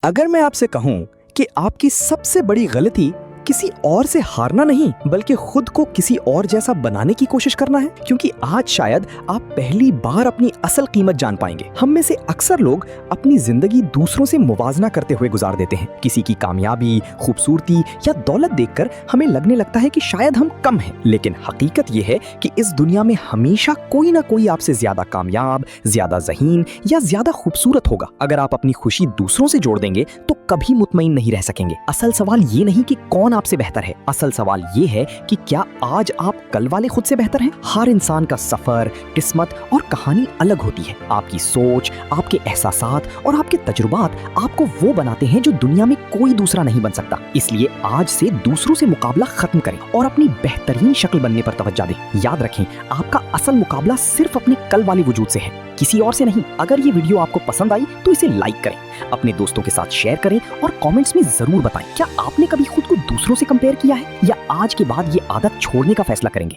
अगर मैं आपसे कहूं कि आपकी सबसे बड़ी गलती किसी और से हारना नहीं बल्कि खुद को किसी और जैसा बनाने की कोशिश करना है, क्योंकि आज शायद आप पहली बार अपनी असल कीमत जान पाएंगे। हम में से अक्सर लोग अपनी जिंदगी दूसरों से मुवाजना करते हुए गुजार देते हैं। किसी की कामयाबी, खूबसूरती या दौलत देखकर हमें लगने लगता है कि शायद हम कम हैं, लेकिन हकीकत यह है कि इस दुनिया में हमेशा कोई ना कोई आपसे ज्यादा कामयाब, ज्यादा ज़हीन या ज्यादा खूबसूरत होगा। अगर आप अपनी खुशी दूसरों से जोड़ देंगे तो कभी मुतमईन नहीं रह सकेंगे। असल सवाल ये नहीं कि कौन आपसे बेहतर है, असल सवाल ये है कि क्या आज आप कल वाले खुद से बेहतर हैं। हर इंसान का सफर, किस्मत और कहानी अलग होती है। आपकी सोच, आपके एहसासात और आपके तजुर्बात आपको वो बनाते हैं जो दुनिया में कोई दूसरा नहीं बन सकता। इसलिए आज से दूसरों से मुकाबला खत्म करें और अपनी बेहतरीन शक्ल बनने पर तवज्जो दें। याद रखें, आपका असल मुकाबला सिर्फ अपने कल वाले वजूद से है, किसी और से नहीं। अगर ये वीडियो आपको पसंद आई तो इसे लाइक करें, अपने दोस्तों के साथ शेयर करें और कमेंट्स में जरूर बताएं क्या आपने कभी खुद को दूसरों से कंपेयर किया है या आज के बाद ये आदत छोड़ने का फैसला करेंगे।